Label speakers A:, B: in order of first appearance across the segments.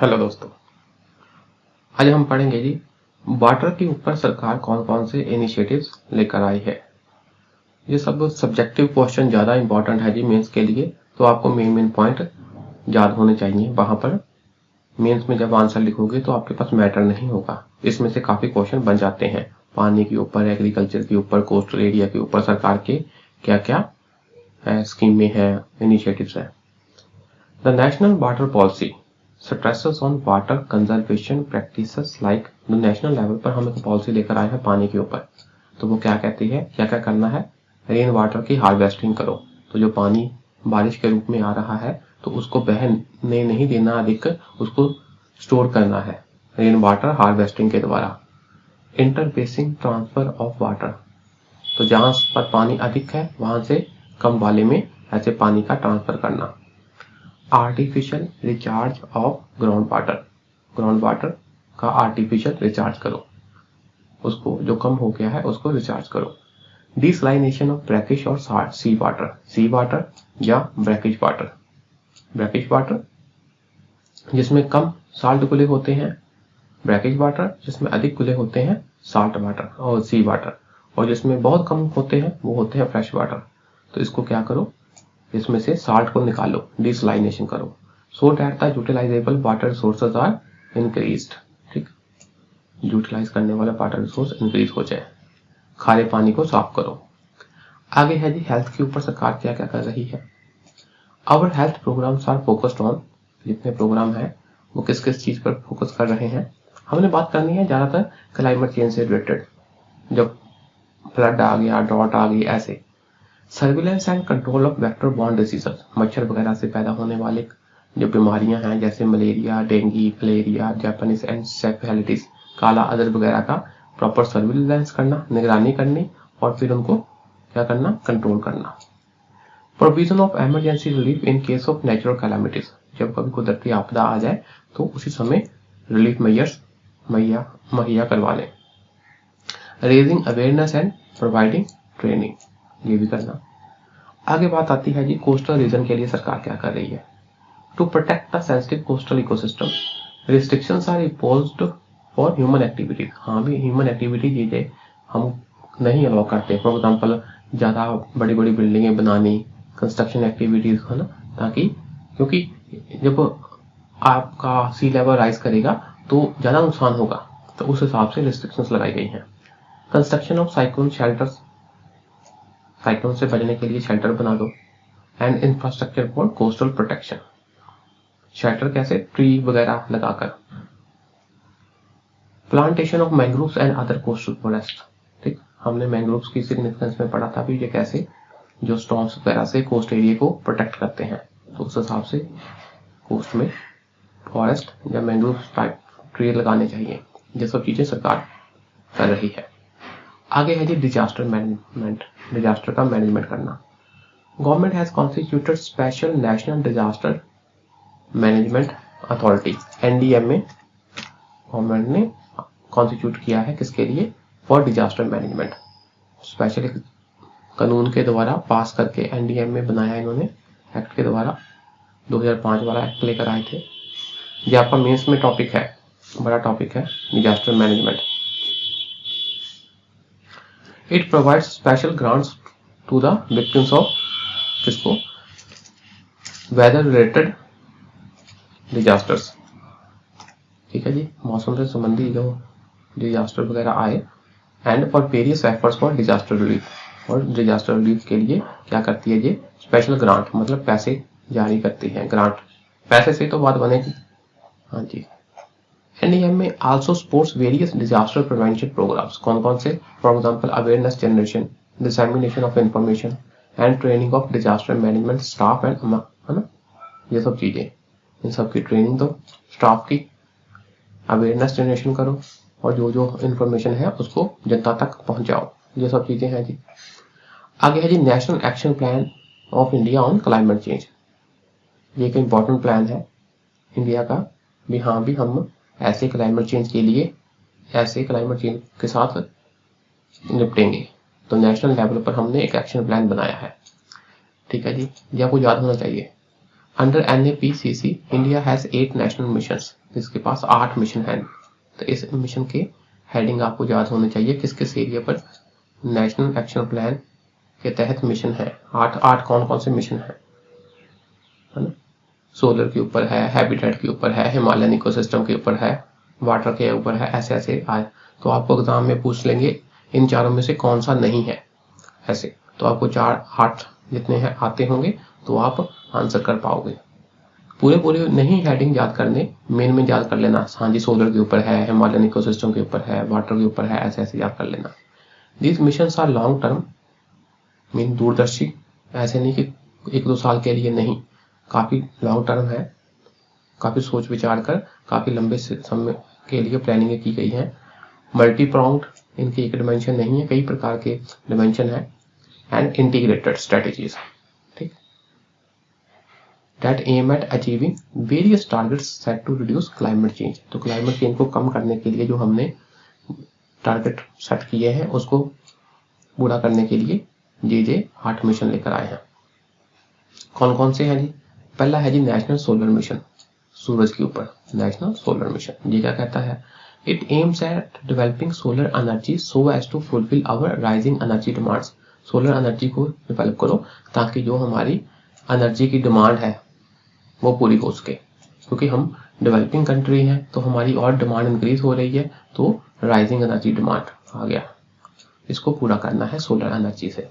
A: Hello दोस्तों, आज हम पढ़ेंगे जी वाटर के ऊपर सरकार कौन कौन से इनिशिएटिव्स लेकर आई है। ये सब सब्जेक्टिव क्वेश्चन ज़्यादा इंपॉर्टेंट है जी मेंस के लिए, तो आपको मेन पॉइंट याद होने चाहिए। वहाँ पर मेंस में जब आंसर लिखोगे तो आपके पास मैटर नहीं होगा। इसमें से काफ़ी क्वेश्चन बन जाते हैं पानी के ऊपर, एग्रीकल्चर के ऊपर, कोस्टल एरिया के ऊपर सरकार के क्या क्या स्कीमें हैं, इनिशिएटिव्स हैं। The national water policy stresses on water conservation practices like the national level पर हम एक पॉलिसी लेकर आए हैं पानी के ऊपर। तो वो क्या कहती है, क्या क्या करना है, रेन वाटर की हार्वेस्टिंग करो। तो जो पानी बारिश के रूप में आ रहा है तो उसको बहने नहीं देना अधिक, उसको स्टोर करना है रेन वाटर हार्वेस्टिंग के द्वारा। इंटरबेसिन ट्रांसफर ऑफ वाटर, तो जहां पर पानी अधिक है वहां से कम वाले में ऐसे पानी का ट्रांसफर करना। Artificial recharge of ground water का आर्टिफिशियल रिचार्ज करो, उसको जो कम हो गया है उसको रिचार्ज करो। डिसलाइनेशन ऑफ ब्रैकिश और सी वाटर या ब्रैकिश वाटर जिसमें कम साल्ट घुले होते हैं, ब्रैकिश वाटर जिसमें अधिक घुले होते हैं साल्ट वाटर और सी वाटर, और जिसमें बहुत कम होते हैं वो होते हैं फ्रेश वाटर। तो इसको क्या करो, इसमें से साल्ट को निकालो, डिसलाइनेशन करो, so that the utilizable water resources are increased. ठीक, यूटिलाइज करने वाला वाटर रिसोर्स इंक्रीज हो जाए। खारे पानी को साफ करो। आगे है जी हेल्थ के ऊपर सरकार क्या क्या कर रही है। Our health programmes are focused on, जितने प्रोग्राम है वो किस किस चीज पर फोकस कर रहे हैं। हमने बात करनी है ज्यादातर क्लाइमेट चेंज से रिलेटेड, जब फ्लड आ गया, ड्रॉट आ गई, ऐसे। Surveillance and control of vector borne diseases, मच्छर वगैरह से पैदा होने वाले जो बीमारियां हैं जैसे malaria, dengue, filaria, Japanese encephalitis, काला अदर वगैरह का प्रॉपर सर्विलेंस करना, निगरानी करनी और फिर उनको क्या करना, कंट्रोल करना। Provision of emergency relief in case of natural calamities, जब कभी कुदरती आपदा आ जाए तो उसी समय रिलीफ मेजर्स मुहैया करवा लें। Raising awareness and providing training, ये भी करना। आगे बात आती है जी कोस्टल रीजन के लिए सरकार क्या कर रही है। To protect the sensitive coastal ecosystem, restrictions are imposed for human activities. हाँ भी ह्यूमन एक्टिविटीज ये हम नहीं अलाउ करते, फॉर एग्जाम्पल ज़्यादा बड़ी बड़ी बिल्डिंगें बनानी, कंस्ट्रक्शन एक्टिविटीज, है ना, ताकि क्योंकि जब आपका सी लेवल राइज करेगा तो ज़्यादा नुकसान होगा, तो उस हिसाब से रिस्ट्रिक्शंस लगाई गई हैं। Construction of cyclone shelters, cyclone से बचने के लिए शेल्टर बना दो। And infrastructure for coastal protection, shelter कैसे, ट्री वगैरह लगाकर। Plantation of mangroves and other coastal forest, ठीक, हमने मैंग्रोव्स की सिग्निफिकेंस में पढ़ा था भी, ये कैसे जो स्टॉर्म्स वगैरह से कोस्ट एरिया को प्रोटेक्ट करते हैं, तो उस हिसाब से कोस्ट में फॉरेस्ट या मैंग्रोव टाइप ट्री लगाने चाहिए। ये सब चीजें सरकार कर रही है। आगे है जी डिजास्टर मैनेजमेंट, डिजास्टर का मैनेजमेंट करना। Government has constituted special national disaster management authority, NDMA government ने कॉन्स्टिट्यूट किया है, किसके लिए, फॉर डिजास्टर मैनेजमेंट। स्पेशल कानून के द्वारा पास करके एनडीएमए बनाया इन्होंने, एक्ट के द्वारा 2005 वाला एक्ट लेकर आए थे। ये आपका मेंस में टॉपिक है, बड़ा टॉपिक है disaster management. It provides special grants to the victims of, किसको, वेदर रिलेटेड डिजास्टर्स। ठीक है जी, मौसम से संबंधित जो डिजास्टर वगैरह आए। And for various efforts for disaster relief, और डिजास्टर रिलीफ के लिए क्या करती है ये, स्पेशल ग्रांट, मतलब पैसे जारी करती है। ग्रांट, पैसे से तो बात बनेगी। हाँ जी। एनडीएम में also supports various disaster prevention programmes, कौन कौन से, for example awareness generation, dissemination of information and training of disaster management staff and, है ना, ये सब चीजें, इन सब की ट्रेनिंग दो स्टाफ की, अवेयरनेस जनरेशन करो और जो जो इन्फॉर्मेशन है उसको जनता तक पहुंचाओ, ये सब चीजें हैं जी। आगे है जी national action plan of India on climate change, ये एक इम्पोर्टेंट प्लान है इंडिया का भी। हाँ भी हम ऐसे क्लाइमेट चेंज के लिए, ऐसे क्लाइमेट चेंज के साथ निपटेंगे, तो नेशनल लेवल पर हमने एक एक्शन प्लान बनाया है। ठीक है जी, ये आपको याद होना चाहिए। Under NAPCC India has 8 national missions, जिसके पास 8 मिशन हैं। तो इस मिशन के हेडिंग आपको याद होने चाहिए, किस किस एरिया पर नेशनल एक्शन प्लान के तहत मिशन है। 8 कौन कौन से मिशन है ना। सोलर के ऊपर है, हैबिटेट के ऊपर है, हिमालयन इकोसिस्टम के ऊपर है, वाटर के ऊपर है, ऐसे ऐसे आए। तो आपको एग्जाम में पूछ लेंगे इन चारों में से कौन सा नहीं है, ऐसे। तो आपको 8 जितने हैं आते होंगे तो आप आंसर कर पाओगे। पूरे नहीं हेडिंग याद करने, मेन में याद कर लेना। हाँ जी, सोलर के ऊपर है, हिमालयन इकोसिस्टम के ऊपर है, वाटर के ऊपर है, ऐसे ऐसे याद कर लेना। These missions are long term, mean दूरदर्शी, ऐसे नहीं कि 1-2 साल के लिए, नहीं, काफी लॉन्ग टर्म है, काफी सोच विचार कर काफी लंबे समय के लिए प्लानिंग की गई है। मल्टी प्रोंग्ड, इनकी एक डिमेंशन नहीं है, कई प्रकार के डिमेंशन है। एंड इंटीग्रेटेड स्ट्रेटेजीज, ठीक, that aim at achieving various targets set to reduce climate change. तो क्लाइमेट चेंज को कम करने के लिए जो हमने टारगेट सेट किए हैं उसको पूरा करने के लिए जे 8 मिशन लेकर आए हैं। कौन कौन से हैं जी? पहला है जी नेशनल सोलर मिशन, सूरज के ऊपर नेशनल सोलर मिशन। ये क्या कहता है? It aims at developing solar energy so as to fulfil our rising energy demands. Solar energy को डेवलप करो ताकि जो हमारी एनर्जी की डिमांड है वो पूरी हो सके, क्योंकि हम डेवलपिंग कंट्री हैं तो हमारी और डिमांड इंक्रीज हो रही है, तो राइजिंग एनर्जी डिमांड आ गया, इसको पूरा करना है सोलर एनर्जी से।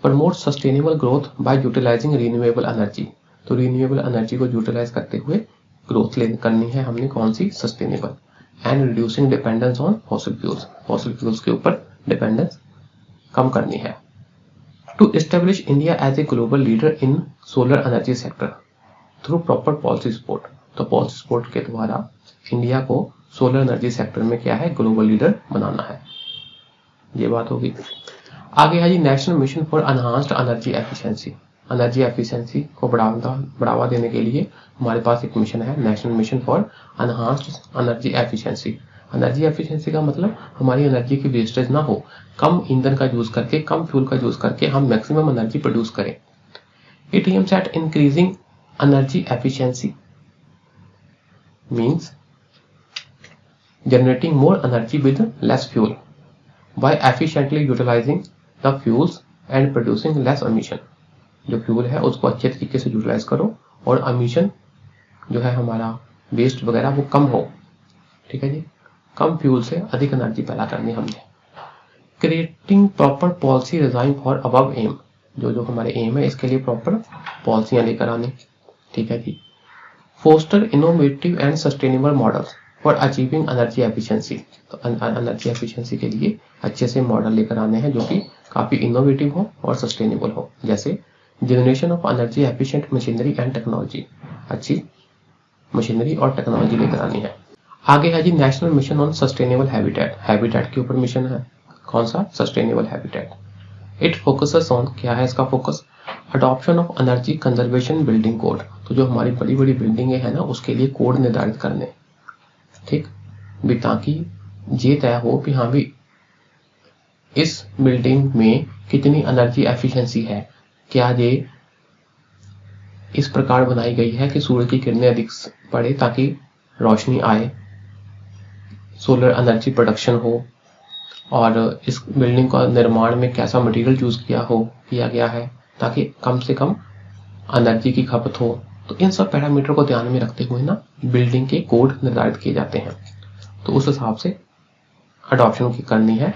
A: Promote sustainable growth by utilizing renewable energy. तो रिन्यूएबल एनर्जी को यूटिलाइज करते हुए ग्रोथ करनी है हमने, कौन सी? Sustainable. And reducing dependence on fossil fuels, fossil fuels के ऊपर डिपेंडेंस कम करनी है। To establish India as a global leader in solar energy sector through proper policy support. तो पॉलिसी सपोर्ट के द्वारा इंडिया को सोलर एनर्जी सेक्टर में क्या है? ग्लोबल लीडर बनाना है। ये बात होगी। आगे है जी national mission for enhanced energy efficiency. Energy efficiency को बढ़ावा देने के लिए हमारे पास एक मिशन है, national mission for enhanced energy efficiency. Energy efficiency का मतलब हमारी एनर्जी की वेस्टेज ना हो, कम ईंधन का यूज करके, कम फ्यूल का यूज करके हम मैक्सिमम एनर्जी प्रोड्यूस करें। It aims eight increasing energy efficiency means generating more energy with less fuel by efficiently utilizing the fuels and producing less emission। जो फ्यूल है उसको अच्छे तरीके से यूटिलाइज करो और emission जो है हमारा वेस्ट वगैरह वो कम हो, ठीक है जी। कम फ्यूल से अधिक एनर्जी पैदा करनी हमने। Creating proper policy design for above aim. जो हमारे एम है इसके लिए प्रॉपर पॉलिसियां लेकर आनी, ठीक है जी। Foster innovative and sustainable models for achieving energy efficiency. तो एनर्जी एफिशिएंसी के लिए अच्छे से मॉडल लेकर आने हैं जो कि काफी इनोवेटिव हो और सस्टेनेबल हो, जैसे generation of energy efficient machinery and technology. अच्छी मशीनरी और टेक्नोलॉजी लेकर आनी है। आगे है जी national mission on sustainable habitat. Habitat के ऊपर मिशन है, कौन सा? Sustainable habitat. It focuses on, क्या है इसका focus? Adoption of energy conservation building code. तो जो हमारी बड़ी बड़ी बिल्डिंगें हैं ना उसके लिए कोड निर्धारित करने, ठीक भी, ताकि ये तय हो कि हाँ भी इस बिल्डिंग में कितनी एनर्जी एफिशिएंसी है, क्या ये इस प्रकार बनाई गई है कि सूरज की किरणें अधिक पड़े ताकि रोशनी आए, सोलर एनर्जी प्रोडक्शन हो, और इस बिल्डिंग का निर्माण में कैसा मटेरियल यूज किया गया है ताकि कम से कम एनर्जी की खपत हो। तो इन सब पैरामीटर को ध्यान में रखते हुए ना बिल्डिंग के कोड निर्धारित किए जाते हैं। तो उस हिसाब से अडॉप्शन की करनी है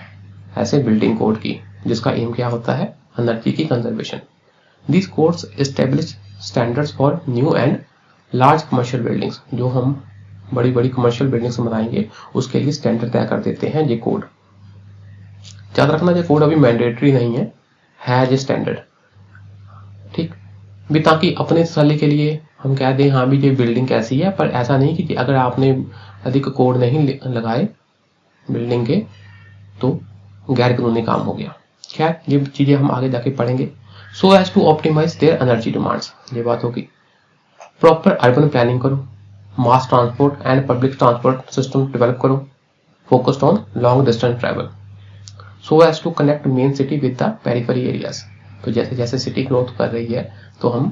A: ऐसे बिल्डिंग कोड की, जिसका एम क्या होता है? एनर्जी की conservation. This codes establish standards for new and large commercial buildings. जो हम बड़ी बड़ी कमर्शियल बिल्डिंग्स बनाएंगे उसके लिए स्टैंडर्ड तय कर देते हैं ये कोड। याद रखना ये कोड अभी मैंडेटरी नहीं है ये स्टैंडर्ड, ठीक भी, ताकि अपने तसल्ली के लिए हम कह दें हाँ भी ये बिल्डिंग कैसी है, पर ऐसा नहीं कि अगर आपने अधिक कोड नहीं लगाए बिल्डिंग के तो गैर कानूनी काम हो गया। खैर ये चीजें हम आगे जाके पढ़ेंगे। So as to optimize their energy demands, ये बात होगी। प्रॉपर अर्बन प्लानिंग करो, mass transport and public transport system develop करो, focused on long distance travel, so as to connect main city with the periphery areas. तो जैसे जैसे city growth कर रही है तो हम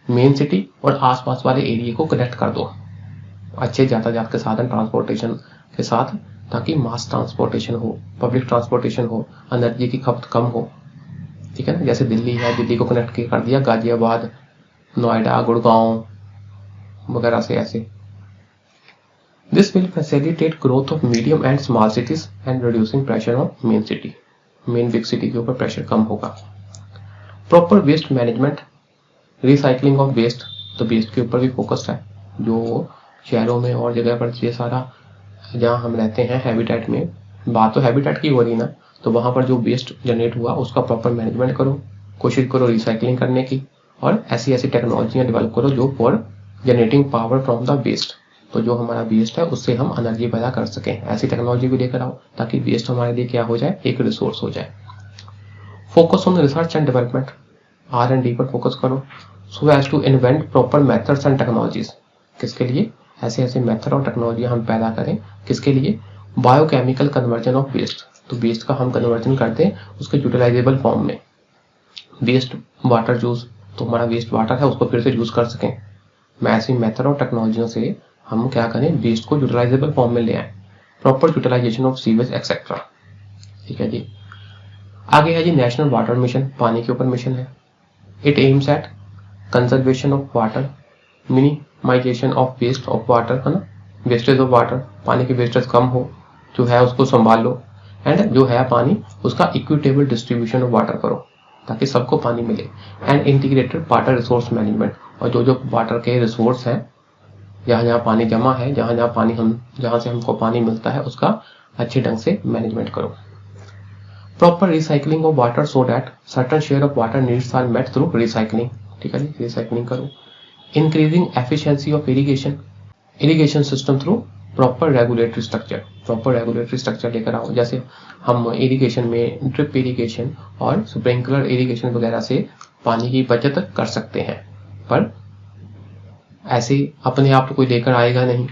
A: मेन सिटी और आसपास वाले एरिया को कनेक्ट कर दो, अच्छे यातायात के साधन ट्रांसपोर्टेशन के साथ, ताकि मास ट्रांसपोर्टेशन हो, पब्लिक ट्रांसपोर्टेशन हो, एनर्जी की खपत कम हो, ठीक है ना। जैसे दिल्ली है, दिल्ली को कनेक्ट कर दिया गाजियाबाद, नोएडा, गुड़गांव वगैरह से ऐसे। This will facilitate growth of medium and small cities and reducing pressure on main city, main big city के ऊपर प्रेशर कम होगा। Proper waste management, recycling of waste, तो वेस्ट के ऊपर भी फोकस्ड है। जो शहरों में और जगह पर ये सारा जहाँ हम रहते हैं हैबिटेट में, बात तो हैबिटेट की हो रही ना, तो वहां पर जो वेस्ट जनरेट हुआ उसका प्रॉपर मैनेजमेंट करो, कोशिश करो रिसाइकलिंग करने की, और ऐसी ऐसी टेक्नोलॉजियां डेवलप करो जो for generating power from the waste, तो जो हमारा वेस्ट है उससे हम एनर्जी पैदा कर सकें, ऐसी टेक्नोलॉजी भी लेकर आओ ताकि वेस्ट हमारे लिए क्या हो जाए, एक रिसोर्स हो जाए। Focus on research and development, R&D पर फोकस करो, so as to invent proper methods and technologies. किसके लिए? ऐसे ऐसे मेथड और टेक्नोलॉजी हम पैदा करें, किसके लिए? बायोकेमिकल कन्वर्जन ऑफ वेस्ट, तो वेस्ट का हम कन्वर्जन करते हैं उसके यूटिलाइजेबल फॉर्म में। वेस्ट वाटर यूज, तो हमारा वेस्ट वाटर है उसको फिर से यूज कर सकें। मैं ऐसी मेथड और टेक्नोलॉजियों से हम क्या करें, वेस्ट को यूटिलाइजेबल फॉर्म में ले आए। Proper utilisation of sewage etcetera, ठीक है जी। आगे है जी नेशनल वाटर मिशन, पानी के ऊपर मिशन है। It aims at conservation of water, minimisation of waste of water, है ना, वेस्टेज ऑफ वाटर, पानी की वेस्टेज कम हो, जो है उसको संभाल लो, एंड जो है पानी उसका इक्विटेबल डिस्ट्रीब्यूशन ऑफ वाटर करो ताकि सबको पानी मिले। And integrated water resource management, और जो जो वाटर के रिसोर्स हैं, जहाँ जहाँ पानी जमा है, जहाँ जहाँ पानी जहाँ से हमको पानी मिलता है, उसका अच्छे ढंग से मैनेजमेंट करो। Proper recycling of water so that certain share of water needs are met through recycling, ठीक है जी, रिसाइकलिंग करो। Increasing efficiency of irrigation system through proper regulatory structure, proper regulatory structure लेकर आओ। जैसे हम इरिगेशन में ड्रिप इरिगेशन और स्प्रिंकलर इरिगेशन वगैरह से पानी की बचत कर सकते हैं, पर ऐसे अपने आप तो कोई लेकर आएगा नहीं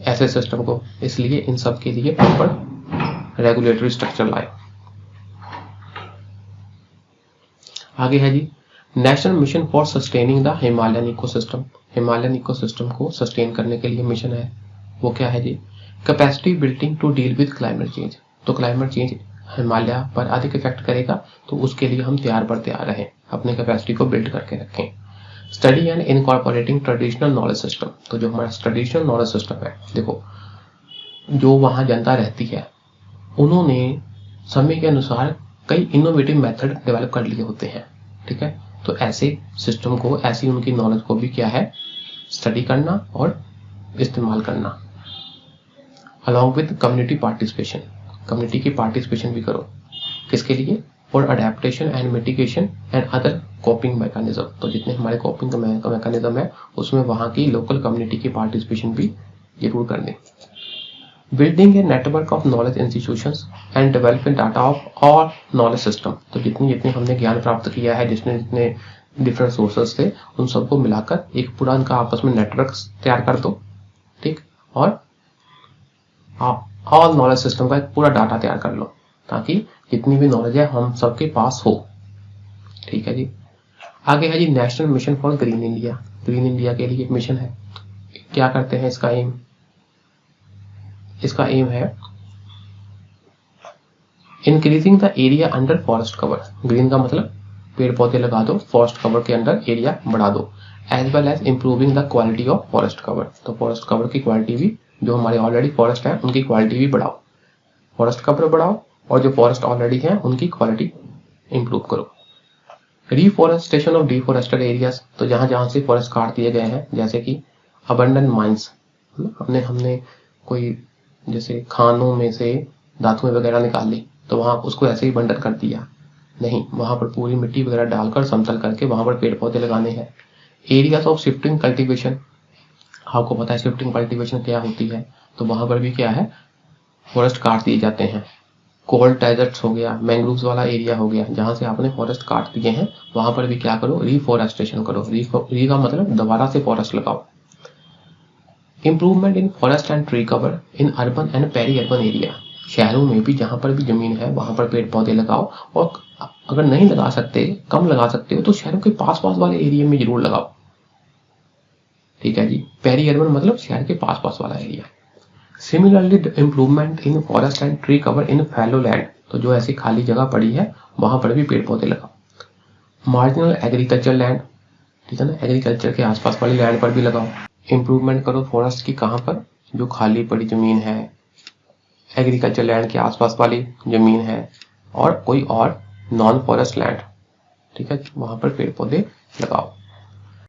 A: ऐसे सिस्टम को, इसलिए इन सब के लिए प्रॉपर रेगुलेटरी स्ट्रक्चर लाए। आगे है जी national mission for sustaining the Himalayan ecosystem, Himalayan ecosystem को सस्टेन करने के लिए मिशन है। वो क्या है जी? Capacity building to deal with climate change, तो क्लाइमेट चेंज हिमालय पर अधिक इफेक्ट करेगा, तो उसके लिए हम तैयार पर तैयार रहें, अपने कैपेसिटी को बिल्ड करके रखें। Study and incorporating traditional knowledge system, तो जो हमारा ट्रेडिशनल नॉलेज सिस्टम है, देखो जो वहाँ जनता रहती है उन्होंने समय के अनुसार कई इनोवेटिव मेथड डेवलप कर लिए होते हैं, ठीक है, तो ऐसे सिस्टम को, ऐसी उनकी नॉलेज को भी क्या है, स्टडी करना और इस्तेमाल करना। Along with community participation, community की पार्टिसिपेशन भी करो, किसके लिए? For adaptation and mitigation and other coping mechanism, तो जितने हमारे कोपिंग का मैकेनिज्म है उसमें वहाँ की लोकल कम्युनिटी की पार्टिसिपेशन भी जरूर करनी। Building a network of knowledge institutions and developing data of all knowledge system, तो जितनी जितनी हमने ज्ञान प्राप्त किया है, जितने जितने डिफरेंट सोर्सेस थे, उन सबको मिलाकर एक पूरा उनका आपस में नेटवर्क तैयार कर दो, ठीक, और ऑल नॉलेज सिस्टम का एक पूरा डाटा तैयार कर लो ताकि जितनी भी नॉलेज है हम सबके पास हो, ठीक है जी। आगे है जी national mission for green India, green India के लिए एक मिशन है। क्या करते हैं इसका एम? इसका एम है increasing the area under forest cover, green का मतलब पेड़ पौधे लगा दो, फॉरेस्ट कवर के अंदर एरिया बढ़ा दो, as well as improving the quality of forest cover, तो फॉरेस्ट कवर की क्वालिटी भी, जो हमारे ऑलरेडी फॉरेस्ट है उनकी क्वालिटी भी बढ़ाओ, फॉरेस्ट कवर बढ़ाओ और जो फॉरेस्ट ऑलरेडी है उनकी क्वालिटी इंप्रूव करो। रिफॉरेस्टेशन ऑफ डिफॉरेस्टेड एरियाज, तो जहां जहां से फॉरेस्ट काट दिए गए हैं, जैसे कि अबंडन माइंस, हमने कोई जैसे खानों में से धातुएं वगैरह निकाल ली, तो वहां उसको ऐसे ही बंडल कर दिया, नहीं, वहां पर पूरी मिट्टी वगैरह डालकर समतल करके वहां पर पेड़ पौधे लगाने हैं। एरियाज ऑफ शिफ्टिंग कल्टीवेशन, आपको पता है शिफ्टिंग कल्टीवेशन क्या होती है, तो वहां पर भी क्या है, फॉरेस्ट काट दिए जाते हैं। कोल्ड डेजर्ट्स हो गया, मैंग्रोव्स वाला एरिया हो गया, जहां से आपने फॉरेस्ट काट दिए हैं वहां पर भी क्या करो, रिफॉरेस्टेशन करो। री का मतलब दोबारा से फॉरेस्ट लगाओ। Improvement in forest and tree cover in urban and peri urban area, शहरों में भी जहां पर भी जमीन है वहां पर पेड़ पौधे लगाओ, और अगर नहीं लगा सकते, कम लगा सकते हो, तो शहरों के पास पास वाले एरिया में जरूर लगाओ, ठीक है जी। पेरी अर्बन मतलब शहर के पास पास वाला area. Similarly improvement in forest and tree cover in fallow land, तो जो ऐसी खाली जगह पड़ी है वहां पर भी पेड़ पौधे लगाओ। मार्जिनल एग्रीकल्चर लैंड, ठीक है ना, एग्रीकल्चर के आसपास वाली लैंड पर भी लगाओ। इम्प्रूवमेंट करो फॉरेस्ट की, कहाँ पर, जो खाली पड़ी जमीन है, एग्रीकल्चर लैंड के आसपास वाली जमीन है, और कोई और नॉन फॉरेस्ट लैंड, ठीक है, वहां पर पेड़ पौधे लगाओ।